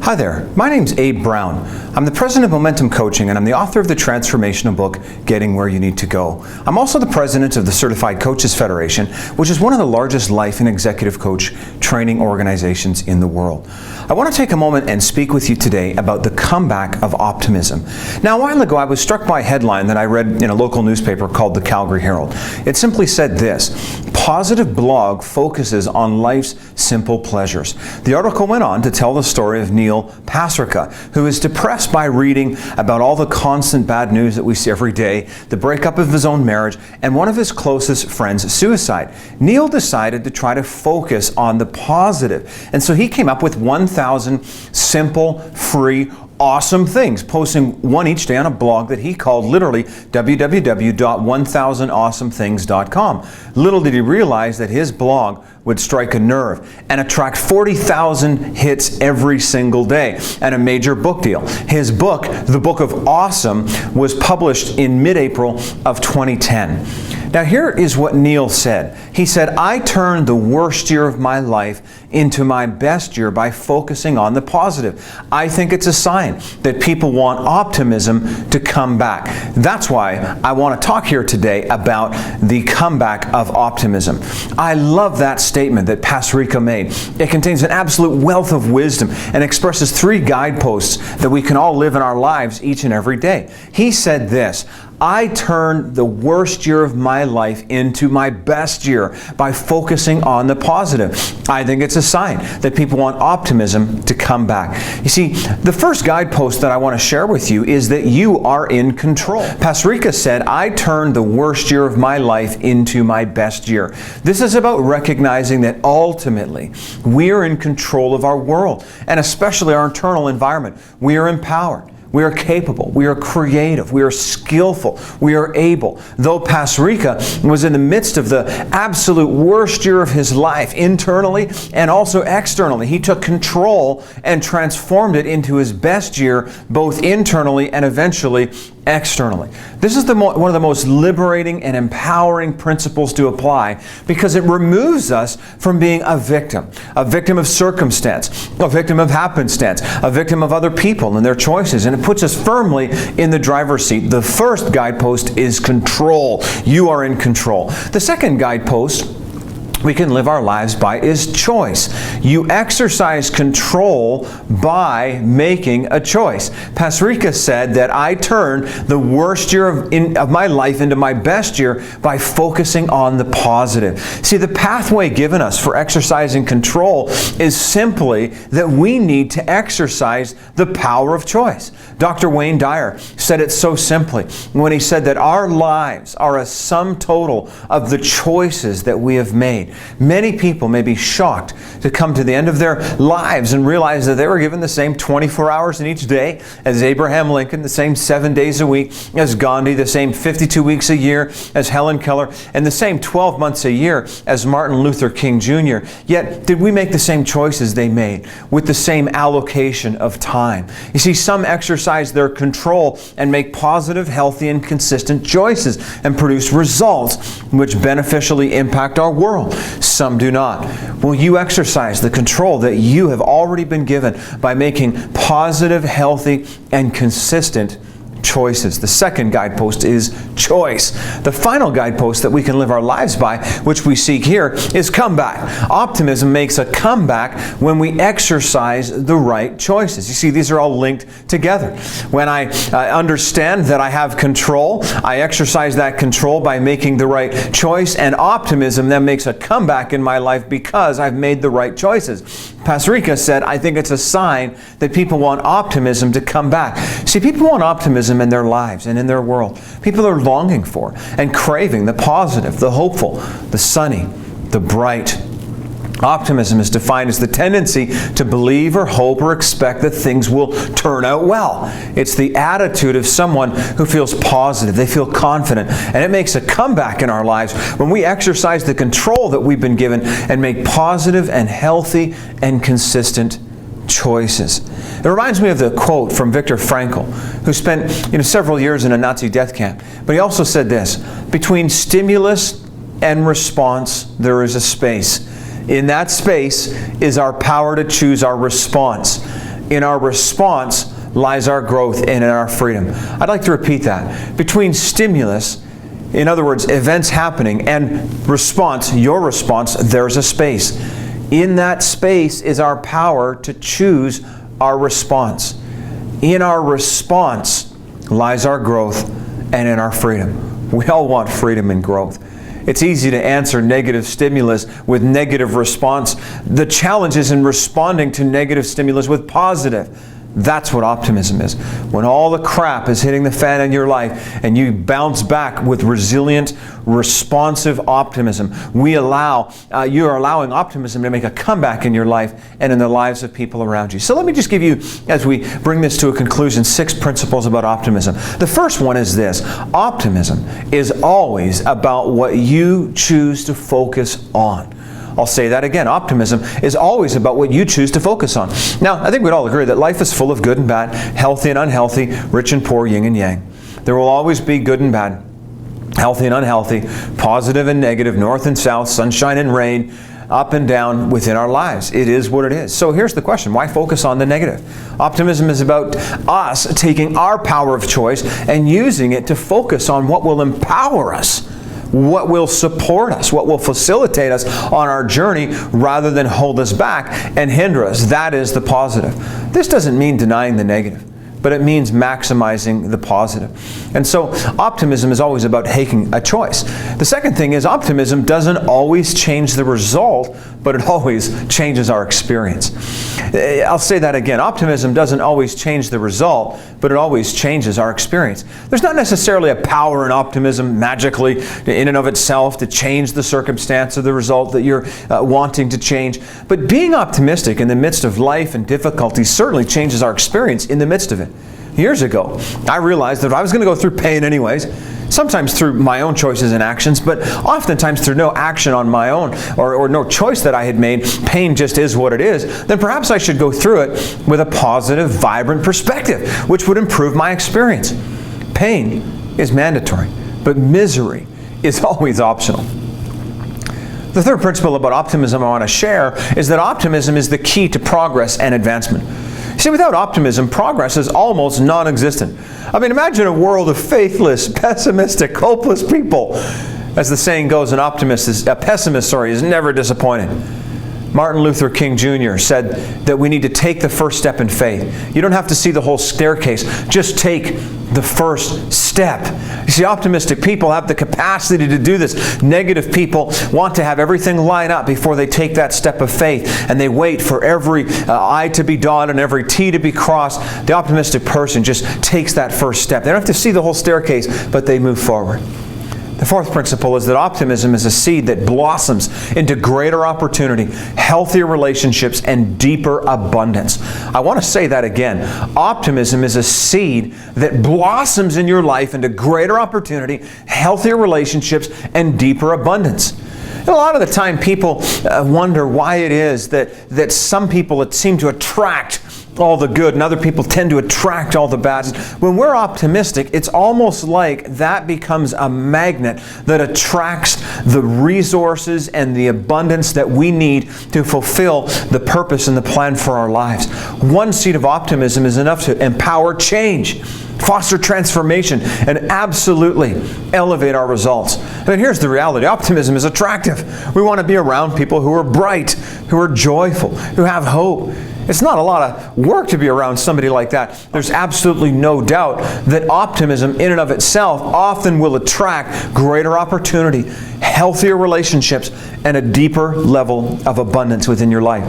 Hi there, my name's Abe Brown. I'm the president of Momentum Coaching and I'm the author of the transformational book, Getting Where You Need to Go. I'm also the president of the Certified Coaches Federation, which is one of the largest life and executive coach training organizations in the world. I want to take a moment and speak with you today about the comeback of optimism. Now, a while ago, I was struck by a headline that I read in a local newspaper called the Calgary Herald. It simply said this: positive blog focuses on life's simple pleasures. The article went on to tell the story of Neil Pasricha, who is depressed by reading about all the constant bad news that we see every day, the breakup of his own marriage, and one of his closest friends' suicide. Neil decided to try to focus on the positive, and so he came up with 1,000 simple, free, awesome things, posting one each day on a blog that he called literally www.1000awesomethings.com. Little did he realize that his blog would strike a nerve and attract 40,000 hits every single day and a major book deal. His book, The Book of Awesome, was published in mid-April of 2010. Now here is what Neil said. He said, "I turned the worst year of my life into my best year by focusing on the positive. I think it's a sign that people want optimism to come back." That's why I want to talk here today about the comeback of optimism. I love that statement that Pasricha made. It contains an absolute wealth of wisdom and expresses 3 guideposts that we can all live in our lives each and every day. He said this: "I turned the worst year of my life into my best year by focusing on the positive. I think it's a sign that people want optimism to come back." You see, the first guidepost that I want to share with you is that you are in control. Pasricha said, "I turned the worst year of my life into my best year." This is about recognizing that ultimately we are in control of our world, and especially our internal environment. We are empowered. We are capable, we are creative, we are skillful, we are able. Though Pasricha was in the midst of the absolute worst year of his life, internally and also externally, he took control and transformed it into his best year, both internally and eventually externally. This is one of the most liberating and empowering principles to apply, because it removes us from being a victim of circumstance, a victim of happenstance, a victim of other people and their choices, and it puts us firmly in the driver's seat. The first guidepost is control. You are in control. The second guidepost we can live our lives by is choice. You exercise control by making a choice. Pasricha said that I turned the worst year of my life into my best year by focusing on the positive. See, the pathway given us for exercising control is simply that we need to exercise the power of choice. Dr. Wayne Dyer said it so simply when he said that our lives are a sum total of the choices that we have made. Many people may be shocked to come to the end of their lives and realize that they were given the same 24 hours in each day as Abraham Lincoln, the same 7 days a week as Gandhi, the same 52 weeks a year as Helen Keller, and the same 12 months a year as Martin Luther King Jr. Yet, did we make the same choices they made with the same allocation of time? You see, some exercise their control and make positive, healthy, and consistent choices and produce results which beneficially impact our world. Some do not. Will you exercise the control that you have already been given by making positive, healthy, and consistent choices? The second guidepost is choice. The final guidepost that we can live our lives by, which we seek here, is comeback. Optimism makes a comeback when we exercise the right choices. You see, these are all linked together. When I understand that I have control, I exercise that control by making the right choice, and optimism then makes a comeback in my life because I've made the right choices. Pasricha said, "I think it's a sign that people want optimism to come back." See, people want optimism in their lives and in their world. People are longing for and craving the positive, the hopeful, the sunny, the bright. Optimism is defined as the tendency to believe or hope or expect that things will turn out well. It's the attitude of someone who feels positive, they feel confident, and it makes a comeback in our lives when we exercise the control that we've been given and make positive and healthy and consistent choices. It reminds me of the quote from Viktor Frankl, who spent several years in a Nazi death camp. But he also said this: between stimulus and response, there is a space. In that space is our power to choose our response. in our response lies our growth and in our freedom. I'd like to repeat that. Between stimulus, in other words, events happening, and response, your response, there's a space. In that space is our power to choose our response. In our response lies our growth and in our freedom. We all want freedom and growth. It's easy to answer negative stimulus with negative response. The challenge is in responding to negative stimulus with positive. That's what optimism is. When all the crap is hitting the fan in your life and you bounce back with resilient, responsive optimism, you are allowing optimism to make a comeback in your life and in the lives of people around you. So let me just give you, as we bring this to a conclusion, 6 principles about optimism. The first one is this: optimism is always about what you choose to focus on. I'll say that again. Optimism is always about what you choose to focus on. Now, I think we'd all agree that life is full of good and bad, healthy and unhealthy, rich and poor, yin and yang. There will always be good and bad, healthy and unhealthy, positive and negative, north and south, sunshine and rain, up and down within our lives. It is what it is. So here's the question: why focus on the negative? Optimism is about us taking our power of choice and using it to focus on what will empower us, what will support us, what will facilitate us on our journey rather than hold us back and hinder us. That is the positive. This doesn't mean denying the negative, but it means maximizing the positive. And so optimism is always about taking a choice. The second thing is optimism doesn't always change the result, but it always changes our experience. I'll say that again. Optimism doesn't always change the result, but it always changes our experience. There's not necessarily a power in optimism magically in and of itself to change the circumstance or the result that you're wanting to change. But being optimistic in the midst of life and difficulty certainly changes our experience in the midst of it. Years ago, I realized that I was going to go through pain anyways, sometimes through my own choices and actions, but oftentimes through no action on my own or no choice that I had made. Pain just is what it is. Then perhaps I should go through it with a positive, vibrant perspective, which would improve my experience. Pain is mandatory, but misery is always optional. The third principle about optimism I want to share is that optimism is the key to progress and advancement. See, without optimism, progress is almost non-existent. I mean, imagine a world of faithless, pessimistic, hopeless people. As the saying goes, a pessimist is never disappointed. Martin Luther King Jr. said that we need to take the first step in faith. You don't have to see the whole staircase. Just take the first step. You see, optimistic people have the capacity to do this. Negative people want to have everything line up before they take that step of faith, and they wait for every I to be dotted and every T to be crossed. The optimistic person just takes that first step. They don't have to see the whole staircase, but they move forward. The fourth principle is that optimism is a seed that blossoms into greater opportunity, healthier relationships, and deeper abundance. I want to say that again. Optimism is a seed that blossoms in your life into greater opportunity, healthier relationships, and deeper abundance. And a lot of the time people wonder why it is that some people seem to attract all the good and other people tend to attract all the bad. When we're optimistic, it's almost like that becomes a magnet that attracts the resources and the abundance that we need to fulfill the purpose and the plan for our lives. One seed of optimism is enough to empower change, foster transformation, and absolutely elevate our results. And here's the reality. Optimism is attractive. We want to be around people who are bright, who are joyful, who have hope. It's not a lot of work to be around somebody like that. There's absolutely no doubt that optimism in and of itself often will attract greater opportunity, healthier relationships, and a deeper level of abundance within your life.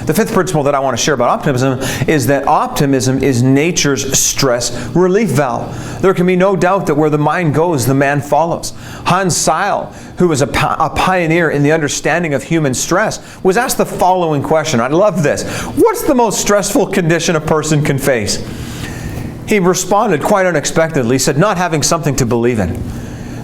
The fifth principle that I want to share about optimism is that optimism is nature's stress relief valve. There can be no doubt that where the mind goes, the man follows. Hans Seil, who was a pioneer in the understanding of human stress, was asked the following question. I love this. What's the most stressful condition a person can face? He responded quite unexpectedly. He said, not having something to believe in.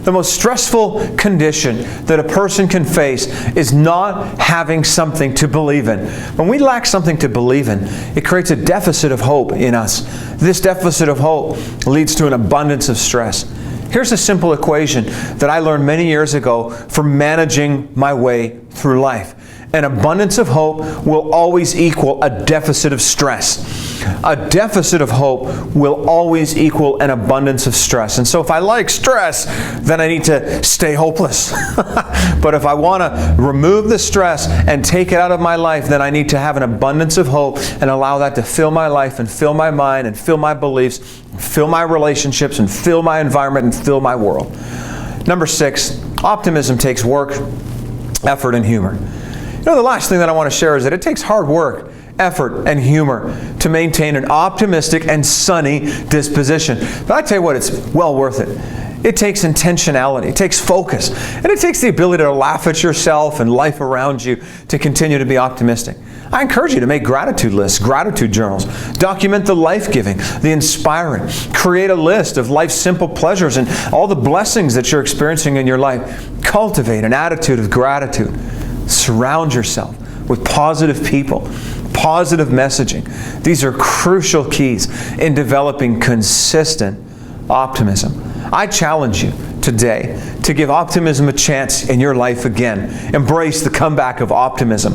The most stressful condition that a person can face is not having something to believe in. When we lack something to believe in, it creates a deficit of hope in us. This deficit of hope leads to an abundance of stress. Here's a simple equation that I learned many years ago for managing my way through life. An abundance of hope will always equal a deficit of stress. A deficit of hope will always equal an abundance of stress. And so if I like stress, then I need to stay hopeless. But if I want to remove the stress and take it out of my life, then I need to have an abundance of hope and allow that to fill my life and fill my mind and fill my beliefs, fill my relationships and fill my environment and fill my world. Number 6, optimism takes work, effort, and humor. You know, the last thing that I want to share is that it takes hard work, effort, and humor to maintain an optimistic and sunny disposition. But I tell you what, it's well worth it. It takes intentionality, it takes focus, and it takes the ability to laugh at yourself and life around you to continue to be optimistic. I encourage you to make gratitude lists, gratitude journals. Document the life-giving, the inspiring. Create a list of life's simple pleasures and all the blessings that you're experiencing in your life. Cultivate an attitude of gratitude. Surround yourself with positive people, positive messaging. These are crucial keys in developing consistent optimism. I challenge you today to give optimism a chance in your life again. Embrace the comeback of optimism.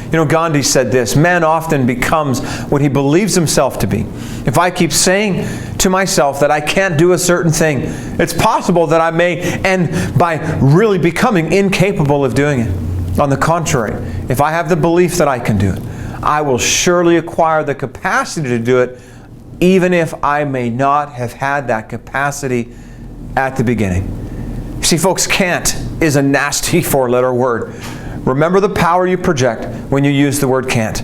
You know, Gandhi said this, man often becomes what he believes himself to be. If I keep saying to myself that I can't do a certain thing, it's possible that I may end by really becoming incapable of doing it. On the contrary, if I have the belief that I can do it, I will surely acquire the capacity to do it, even if I may not have had that capacity at the beginning. See, folks, can't is a nasty 4-letter word. Remember the power you project when you use the word can't.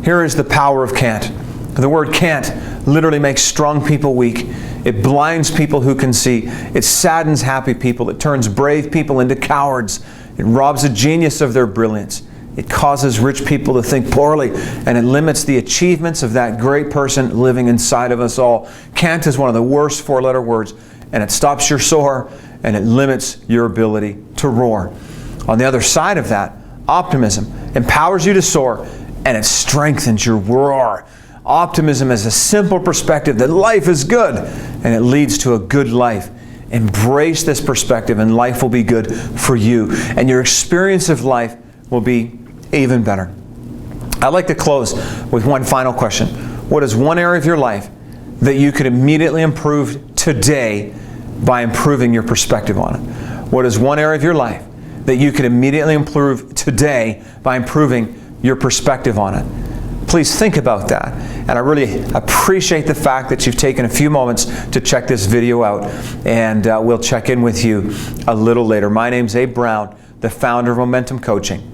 Here is the power of can't. The word can't literally makes strong people weak. It blinds people who can see. It saddens happy people. It turns brave people into cowards. It robs a genius of their brilliance. It causes rich people to think poorly, and it limits the achievements of that great person living inside of us all. Can't is one of the worst 4-letter words, and it stops your soar, and it limits your ability to roar. On the other side of that, optimism empowers you to soar, and it strengthens your roar. Optimism is a simple perspective that life is good, and it leads to a good life. Embrace this perspective, and life will be good for you, and your experience of life will be even better. I'd like to close with one final question. What is one area of your life that you could immediately improve today by improving your perspective on it? What is one area of your life that you could immediately improve today by improving your perspective on it? Please think about that. And I really appreciate the fact that you've taken a few moments to check this video out. And we'll check in with you a little later. My name's Abe Brown, the founder of Momentum Coaching.